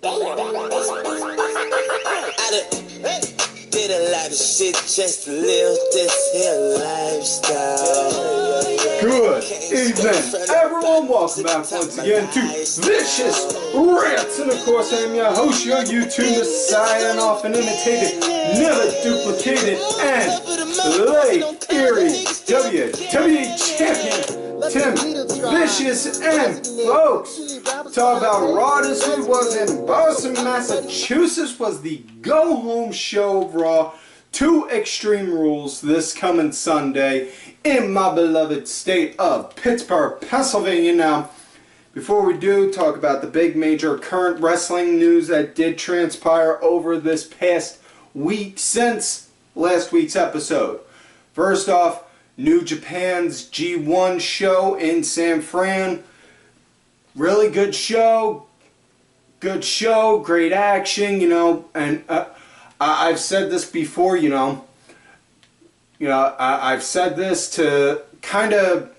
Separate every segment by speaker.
Speaker 1: Did a lot of shit just to live this here lifestyle.
Speaker 2: Good evening, everyone. Welcome back once again to Vicious Rants. And of course, I'm your host, your YouTube messiah, and often imitated, never duplicated, and late eerie WWE champion, Tim Vicious. And folks, talk about Raw this week was in Boston, Massachusetts, was the go-home show of Raw. 2 Extreme Rules this coming Sunday in my beloved state of Pittsburgh, Pennsylvania. Now, before we do talk about the big major current wrestling news that did transpire over this past week since last week's episode. First off, New Japan's G1 show in San Fran. Really good show, great action, you know, and I've said this before, I've said this to kind of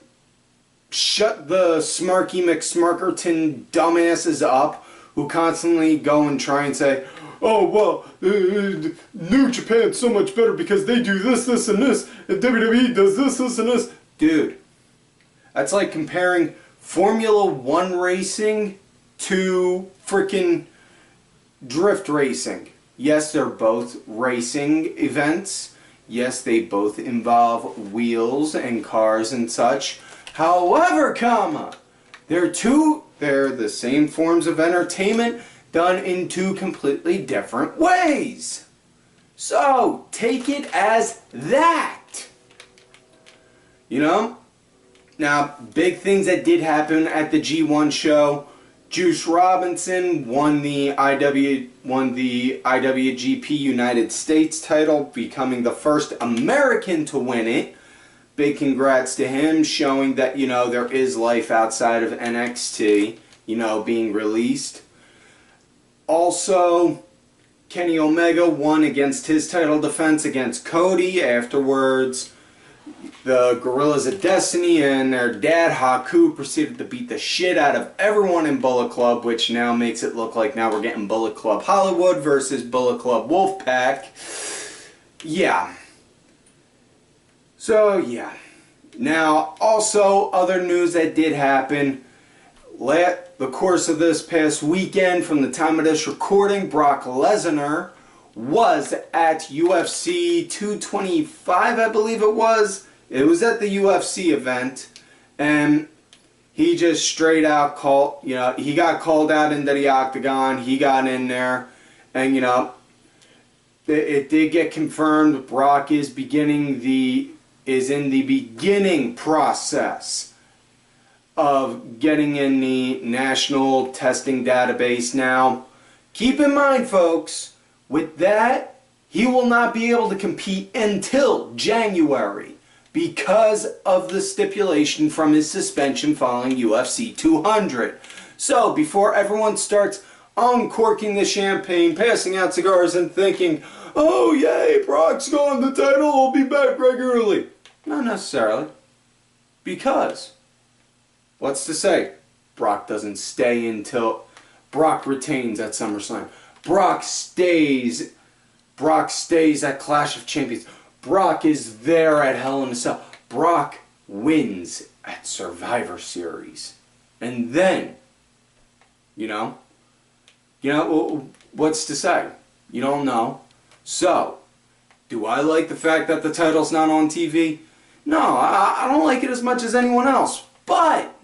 Speaker 2: shut the Smarky McSmarkerton dumbasses up who constantly go and try and say, oh, well, New Japan's so much better because they do this, this, and this, and WWE does this, this, and this. Dude, that's like comparing Formula 1 racing to frickin' drift racing. Yes, they're both racing events. Yes, they both involve wheels and cars and such. However, they're the same forms of entertainment done in 2 completely different ways. So, take it as that. You know? Now, big things that did happen at the G1 show. Juice Robinson won the IWGP United States title, becoming the first American to win it. Big congrats to him, showing that, there is life outside of NXT, being released. Also, Kenny Omega won against his title defense against Cody. Afterwards, the Gorillas of Destiny and their dad, Haku, proceeded to beat the shit out of everyone in Bullet Club, which now makes it look like now we're getting Bullet Club Hollywood versus Bullet Club Wolfpack. Yeah. So, yeah. Now, also, other news that did happen. The course of this past weekend, from the time of this recording, Brock Lesnar was at UFC 225, I believe it was. It was at the UFC event, and he just straight out he got called out into the octagon. He got in there, and it did get confirmed. Brock is in the beginning process of getting in the national testing database. Now, keep in mind, folks, with that, he will not be able to compete until January because of the stipulation from his suspension following UFC 200. So, before everyone starts uncorking the champagne, passing out cigars, and thinking, oh yay, Brock's gone, the title will be back regularly. Not necessarily. Because, what's to say? Brock doesn't stay until Brock retains at SummerSlam. Brock stays at Clash of Champions. Brock is there at Hell in a Cell. Brock wins at Survivor Series. And then, what's to say? You don't know. So, do I like the fact that the title's not on TV? No, I don't like it as much as anyone else. But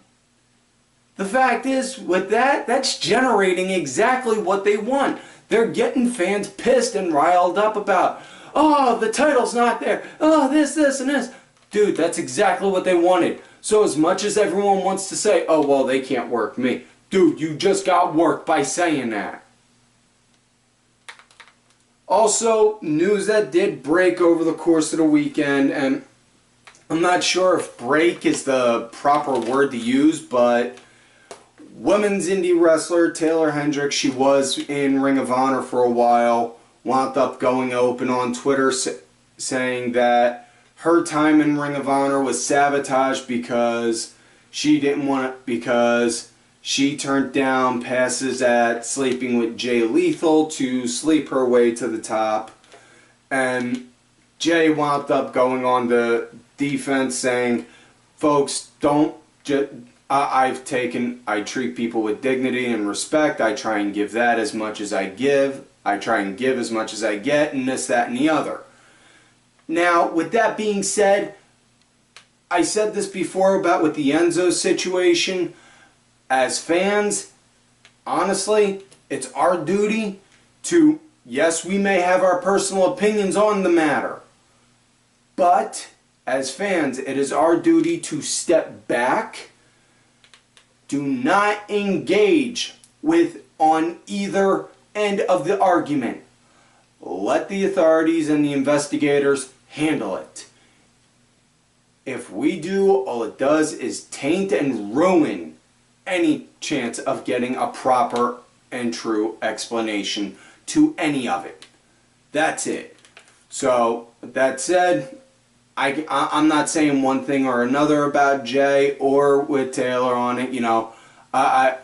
Speaker 2: the fact is, with that, that's generating exactly what they want. They're getting fans pissed and riled up about, oh, the title's not there. Oh, this, and this. Dude, that's exactly what they wanted. So as much as everyone wants to say, oh, well, they can't work me. Dude, you just got worked by saying that. Also, news that did break over the course of the weekend, and I'm not sure if break is the proper word to use, but women's indie wrestler Taylor Hendricks, she was in Ring of Honor for a while, wound up going open on Twitter saying that her time in Ring of Honor was sabotaged because she She turned down passes at sleeping with Jay Lethal to sleep her way to the top. And Jay wound up going on the defense saying, folks, don't just... I treat people with dignity and respect. I try and give that as much as I give. I try and give as much as I get, and this, that, and the other. Now, with that being said, I said this before about with the Enzo situation. As fans, honestly, it's our duty to, yes, we may have our personal opinions on the matter, but as fans, it is our duty to step back. Do not engage on either end of the argument. Let the authorities and the investigators handle it. If we do, all it does is taint and ruin any chance of getting a proper and true explanation to any of it. That's it. So, that said, I'm not saying one thing or another about Jay or with Taylor on it. You know, I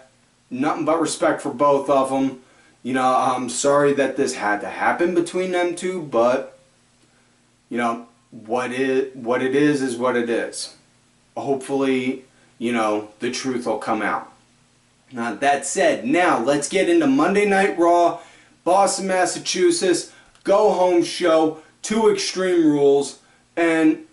Speaker 2: nothing but respect for both of them. You know, I'm sorry that this had to happen between them two, but you know what it is what it is. Hopefully, you know, the truth will come out. Now that said, now let's get into Monday Night Raw, Boston, Massachusetts, go home show, 2 Extreme Rules. And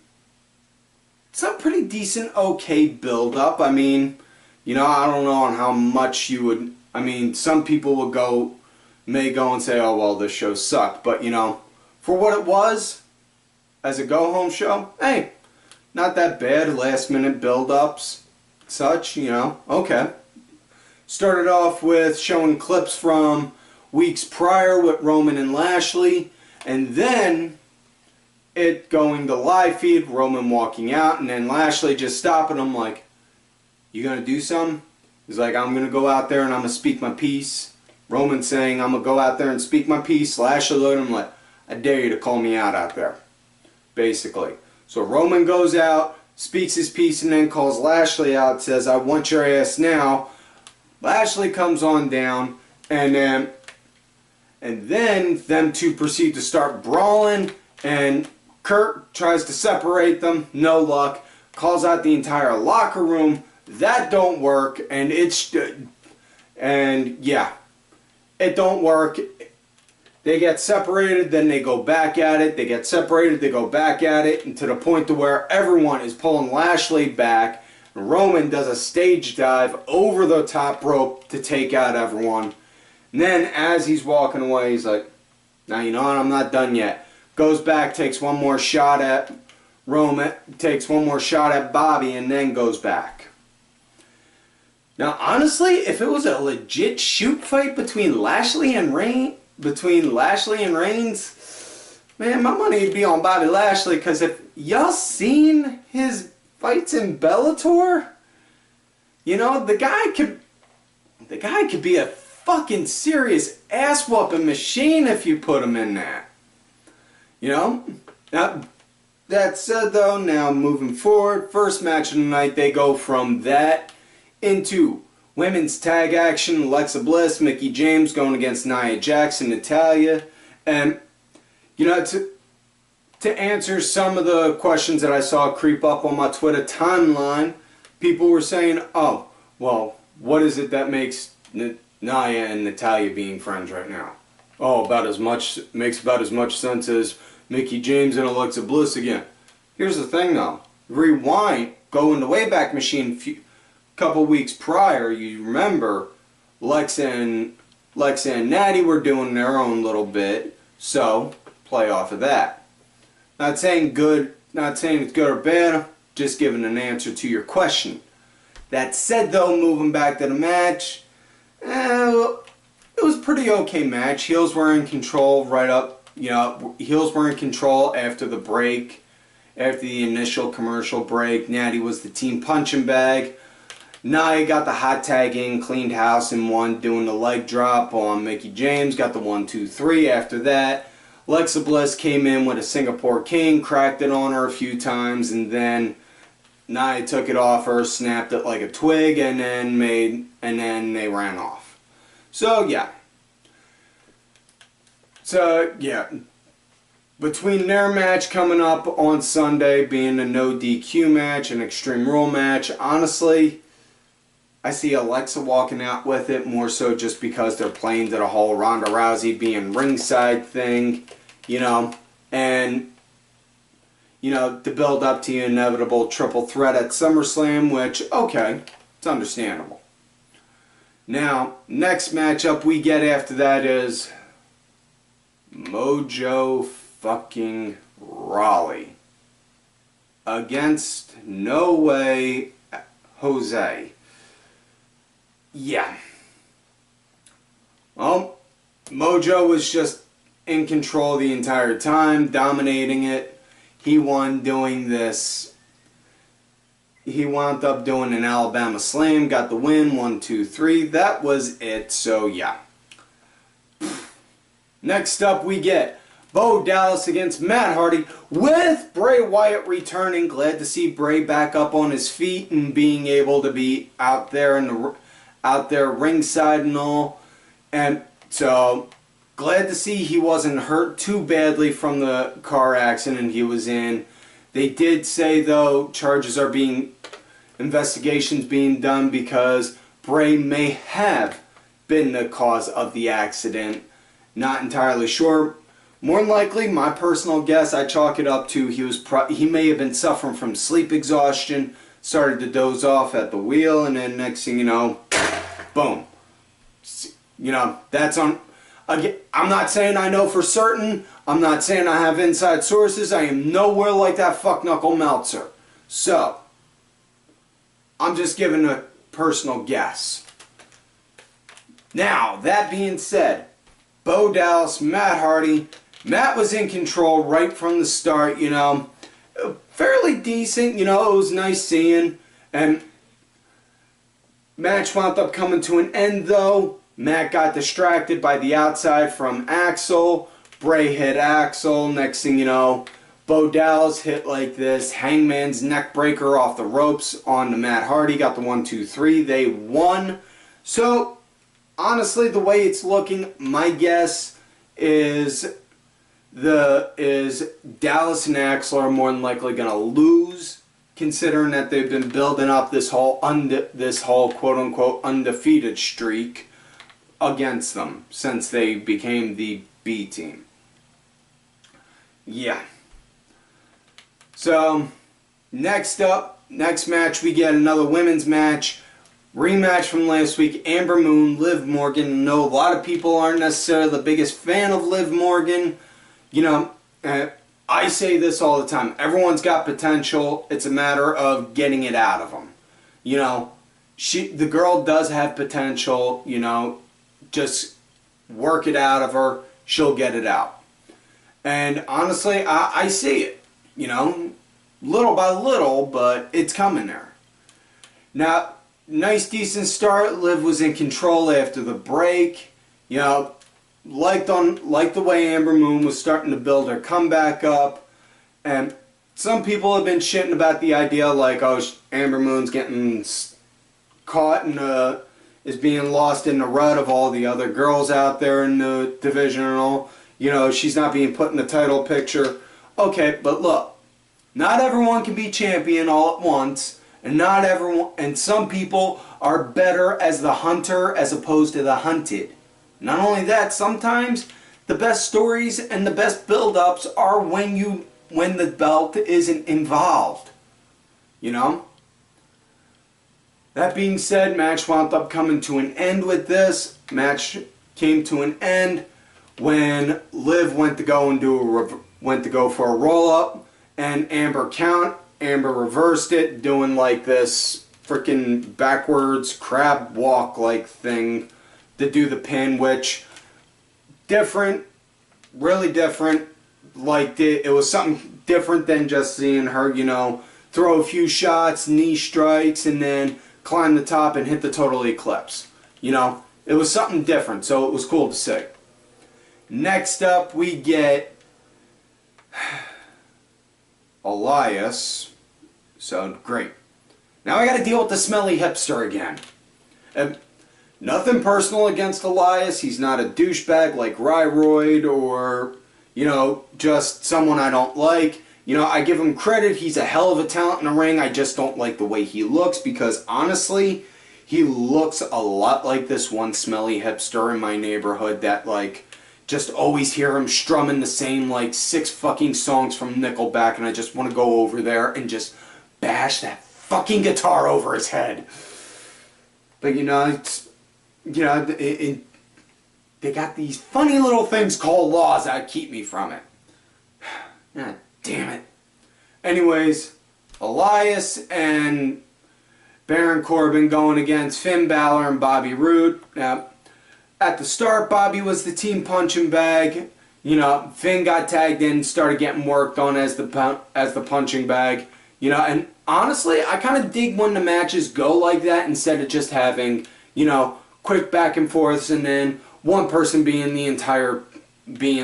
Speaker 2: it's a pretty decent, okay build-up. I mean, you know, I don't know on how much you would... I mean, some people may go and say, oh, well, this show sucked. But, you know, for what it was, as a go-home show, hey, not that bad. Last-minute build-ups, such, you know, okay. Started off with showing clips from weeks prior with Roman and Lashley. And then... it going to live feed, Roman walking out, and then Lashley just stopping him like, you gonna do something? He's like, I'm gonna go out there and I'm gonna speak my piece. Roman saying, I'm gonna go out there and speak my piece. Lashley looked at him like, I dare you to call me out there. Basically. So Roman goes out, speaks his piece, and then calls Lashley out, says, I want your ass now. Lashley comes on down, and then them two proceed to start brawling, and Kurt tries to separate them, no luck, calls out the entire locker room, that don't work, and yeah, it don't work. They get separated, then they go back at it, they get separated, they go back at it, and to the point to where everyone is pulling Lashley back, and Roman does a stage dive over the top rope to take out everyone, and then as he's walking away, he's like, now you know what, I'm not done yet. Goes back, takes one more shot at Roman, takes one more shot at Bobby, and then goes back. Now, honestly, if it was a legit shoot fight between Lashley and Reigns, man, my money would be on Bobby Lashley, because if y'all seen his fights in Bellator, you know, the guy could be a fucking serious ass-whooping machine if you put him in that. You know? Now, that said though, now moving forward, first match of the night, they go from that into women's tag action. Alexa Bliss, Mickie James going against Nia Jax and Natayla. And, you know, to answer some of the questions that I saw creep up on my Twitter timeline, people were saying, oh, well, what is it that makes Nia and Natayla being friends right now? Oh, makes about as much sense as Mickie James and Alexa Bliss again. Here's the thing though. Rewind, go in the Wayback Machine a couple weeks prior, you remember Lexa and Natty were doing their own little bit, so play off of that. Not saying it's good or bad, just giving an answer to your question. That said though, moving back to the match, it was a pretty okay match. Heels were in control right up, you know, heels were in control after the break, after the initial commercial break. Natty was the team punching bag. Nia got the hot tag in, cleaned house and won, doing the leg drop on Mickie James, got the 1, 2, 3 after that. Alexa Bliss came in with a Singapore King, cracked it on her a few times, and then Nia took it off her, snapped it like a twig, and then made and then they ran off. So yeah. So yeah. Between their match coming up on Sunday being a no DQ match, an Extreme Rule match, honestly, I see Alexa walking out with it more so just because they're playing to the whole Ronda Rousey being ringside thing, you know, and, you know, to build up to the inevitable triple threat at SummerSlam, which, okay, it's understandable. Now, next matchup we get after that is Mojo fucking Rawley against No Way Jose. Yeah. Well, Mojo was just in control the entire time, dominating it. He won doing this. He wound up doing an Alabama Slam, got the win, 1, 2, 3. That was it, so yeah. Next up we get Bo Dallas against Matt Hardy with Bray Wyatt returning. Glad to see Bray back up on his feet and being able to be out there ringside and all. And so glad to see he wasn't hurt too badly from the car accident he was in. They did say though investigations being done because Bray may have been the cause of the accident. Not entirely sure. More than likely, my personal guess, I chalk it up to he may have been suffering from sleep exhaustion, started to doze off at the wheel, and then next thing you know, boom. You know, that's on. Again, I'm not saying I know for certain. I'm not saying I have inside sources. I am nowhere like that fuck knuckle Meltzer. So, I'm just giving a personal guess. Now, that being said, Bo Dallas, Matt Hardy. Matt was in control right from the start, you know. Fairly decent, you know, it was nice seeing. And match wound up coming to an end though. Matt got distracted by the outside from Axel. Bray hit Axel. Next thing you know, Bo Dallas hit like this hangman's neck breaker off the ropes on to Matt Hardy. Got the 1, 2, 3. They won. So, honestly, the way it's looking, my guess is Dallas and Axel are more than likely going to lose, considering that they've been building up this whole quote-unquote undefeated streak against them since they became the B team. Yeah. So, next match, we get another women's match. Rematch from last week, Amber Moon, Liv Morgan. I know a lot of people aren't necessarily the biggest fan of Liv Morgan. You know, I say this all the time. Everyone's got potential. It's a matter of getting it out of them. You know, the girl does have potential. You know, just work it out of her. She'll get it out. And honestly, I see it. You know, little by little, but it's coming there. Now, nice, decent start. Liv was in control after the break. You know, liked the way Amber Moon was starting to build her comeback up. And some people have been shitting about the idea like, oh, Amber Moon's getting caught and is being lost in the rut of all the other girls out there in the division and all. You know, she's not being put in the title picture. Okay, but look, not everyone can be champion all at once. And some people are better as the hunter as opposed to the hunted. Not only that, sometimes the best stories and the best build-ups are when the belt isn't involved. You know? That being said, match wound up coming to an end with this. Match came to an end when Liv went to go for a roll-up and Amber reversed it, doing like this freaking backwards crab walk like thing to do the pin, which different, really different. Liked it. It was something different than just seeing her, you know, throw a few shots, knee strikes, and then climb the top and hit the total eclipse. You know, it was something different, so it was cool to see. Next up, we get Elias. So, great. Now I got to deal with the smelly hipster again. Nothing personal against Elias. He's not a douchebag like Roode or, you know, just someone I don't like. You know, I give him credit. He's a hell of a talent in the ring. I just don't like the way he looks because, honestly, he looks a lot like this one smelly hipster in my neighborhood that, like, just always hear him strumming the same, like, 6 fucking songs from Nickelback, and I just want to go over there and just bash that fucking guitar over his head. But, you know, it's, you know, they got these funny little things called laws that keep me from it. God damn it. Anyways, Elias and Baron Corbin going against Finn Balor and Bobby Roode. Now, at the start, Bobby was the team punching bag. You know, Finn got tagged in, started getting worked on as the punching bag. You know, and honestly, I kind of dig when the matches go like that instead of just having, you know, quick back and forths and then one person being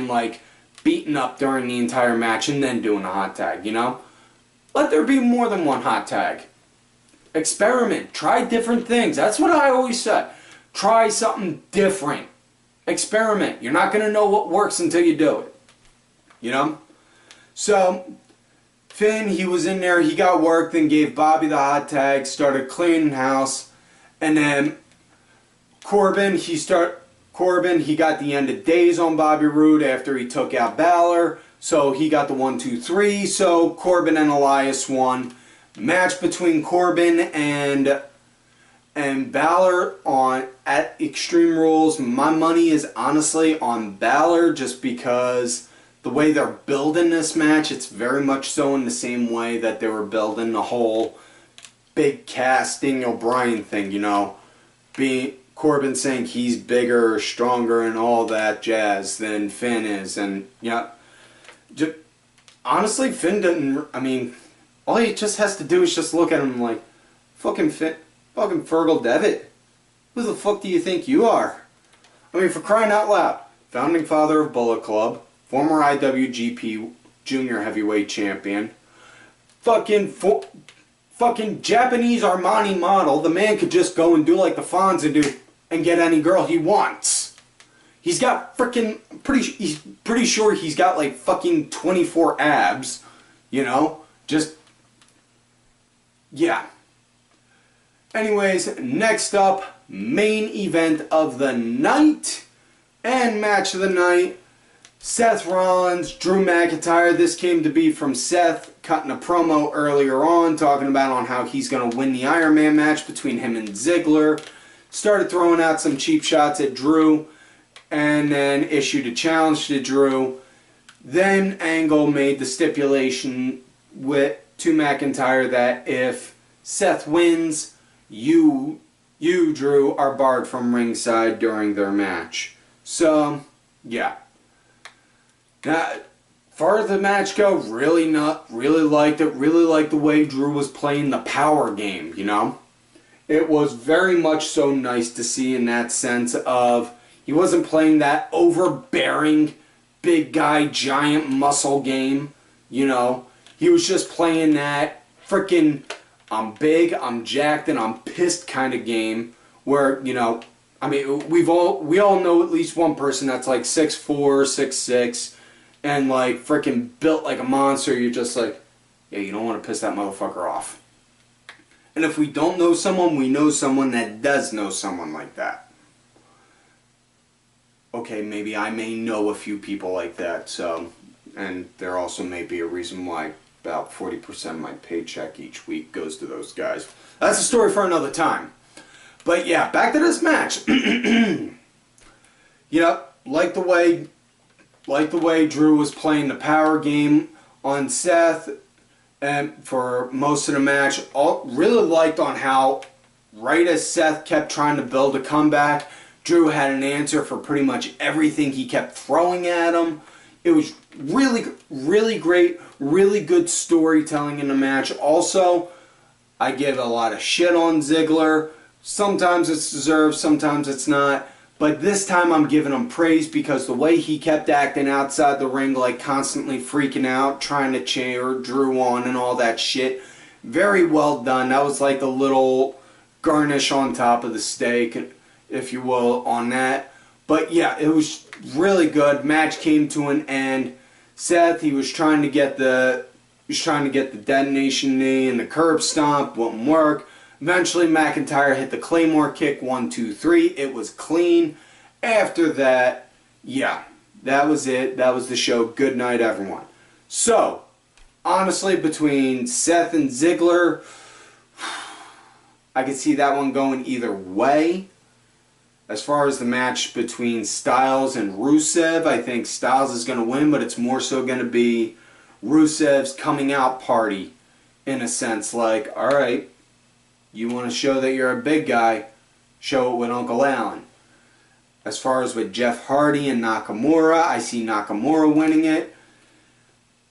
Speaker 2: like beaten up during the entire match and then doing a hot tag, you know? Let there be more than one hot tag. Experiment. Try different things. That's what I always say. Try something different. Experiment. You're not going to know what works until you do it. You know? So, Finn, he was in there. He got worked, then gave Bobby the hot tag, started cleaning house. And then Corbin, he got the end of days on Bobby Roode after he took out Balor. So he got the 1, 2, 3. So Corbin and Elias won. Match between Corbin and Balor at Extreme Rules. My money is honestly on Balor just because the way they're building this match, it's very much so in the same way that they were building the whole big Cass Daniel Bryan thing, you know. Corbin saying he's bigger, stronger, and all that jazz than Finn is. And, yeah, honestly, Finn didn't, I mean, all he just has to do is just look at him like, fucking Fergal Devitt. Who the fuck do you think you are? I mean, for crying out loud. Founding father of Bullet Club, former IWGP Junior Heavyweight Champion, fucking Japanese Armani model. The man could just go and do like the Fonz and get any girl he wants. He's got freaking, he's pretty sure he's got like fucking 24 abs, you know? Just, yeah. Anyways, next up, main event of the night and match of the night. Seth Rollins, Drew McIntyre. This came to be from Seth cutting a promo earlier on, talking about on how he's going to win the Iron Man match between him and Ziggler. Started throwing out some cheap shots at Drew, and then issued a challenge to Drew. Then Angle made the stipulation to McIntyre that if Seth wins, you, Drew, are barred from ringside during their match. So, yeah. Now, as far as the match go, really liked it. Really liked the way Drew was playing the power game, you know? It was very much so nice to see in that sense of he wasn't playing that overbearing, big guy, giant muscle game, you know? He was just playing that freaking I'm big, I'm jacked, and I'm pissed kind of game where, you know, I mean, we all know at least one person that's like 6'4", 6'6", and like freaking built like a monster. You're just like, yeah, you don't want to piss that motherfucker off. And if we don't know someone, we know someone that does know someone like that. Okay, maybe I may know a few people like that, so, and there also may be a reason why about 40% of my paycheck each week goes to those guys. That's a story for another time. But yeah, back to this match. You know, like the way Drew was playing the power game on Seth and for most of the match. Really liked on how right as Seth kept trying to build a comeback, Drew had an answer for pretty much everything he kept throwing at him. It was really, really great, really good storytelling in the match. Also, I give a lot of shit on Ziggler. Sometimes it's deserved, sometimes it's not. But this time I'm giving him praise because the way he kept acting outside the ring, like constantly freaking out, trying to cheer Drew on and all that shit. Very well done. That was like a little garnish on top of the steak. It if you will, on that. But yeah, it was really good. Match came to an end. Seth, he was trying to get the detonation knee and the curb stomp, wouldn't work. Eventually McIntyre hit the Claymore kick, 1, 2, 3. It was clean. After that, yeah, that was it. That was the show. Good night, everyone. So, honestly, between Seth and Ziggler, I could see that one going either way. As far as the match between Styles and Rusev, I think Styles is going to win, but it's more so going to be Rusev's coming out party, in a sense. Like, alright, you want to show that you're a big guy, show it with Uncle Allen. As far as with Jeff Hardy and Nakamura, I see Nakamura winning it.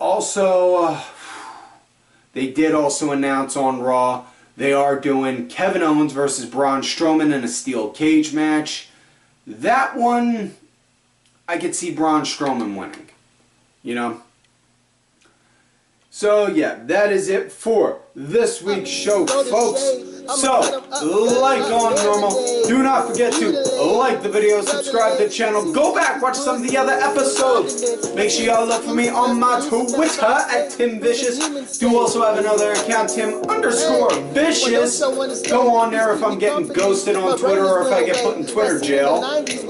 Speaker 2: Also, they did also announce on Raw, they are doing Kevin Owens versus Braun Strowman in a steel cage match. That one, I could see Braun Strowman winning. You know? So, yeah, that is it for this week's show, folks. So, like on normal, do not forget to like the video, subscribe to the channel, go back, watch some of the other episodes. Make sure y'all look for me on my Twitter at TimVicious. Do also have another account, Tim_Vicious. Go on there if I'm getting ghosted on Twitter or if I get put in Twitter jail.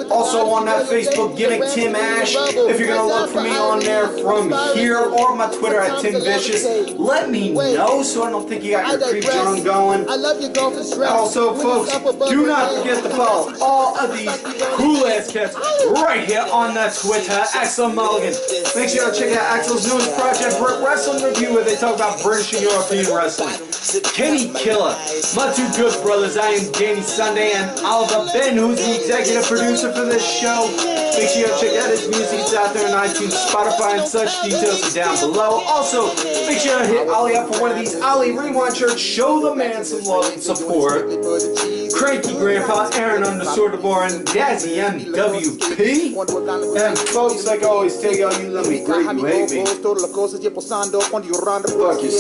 Speaker 2: Also on that Facebook, Gimmick Tim Ash. If you're going to look for me on there from here or my Twitter at TimVicious, let me know so I don't think you got your creep John going. Also, folks, do not forget to follow all of these cool-ass cats right here on that Twitter, Axel Mulligan. Make sure you check out Axel's newest project, Wrestling Review, where they talk about British and European wrestling. Kenny Killer, my two good brothers, I am Danny Sunday, and Oliver Ben, who's the executive producer for this show. Make sure you check out his music. It's out there on iTunes, Spotify, and such. Details are down below. Also, make sure you hit Ollie up for one of these Ollie Rewind shirts. Show the man some love and support. Cranky Grandpa, Aaron _DeBoer, and Dazzy MWP. And folks, like I always tell y'all, you love me, great, you hate me. Fuck you.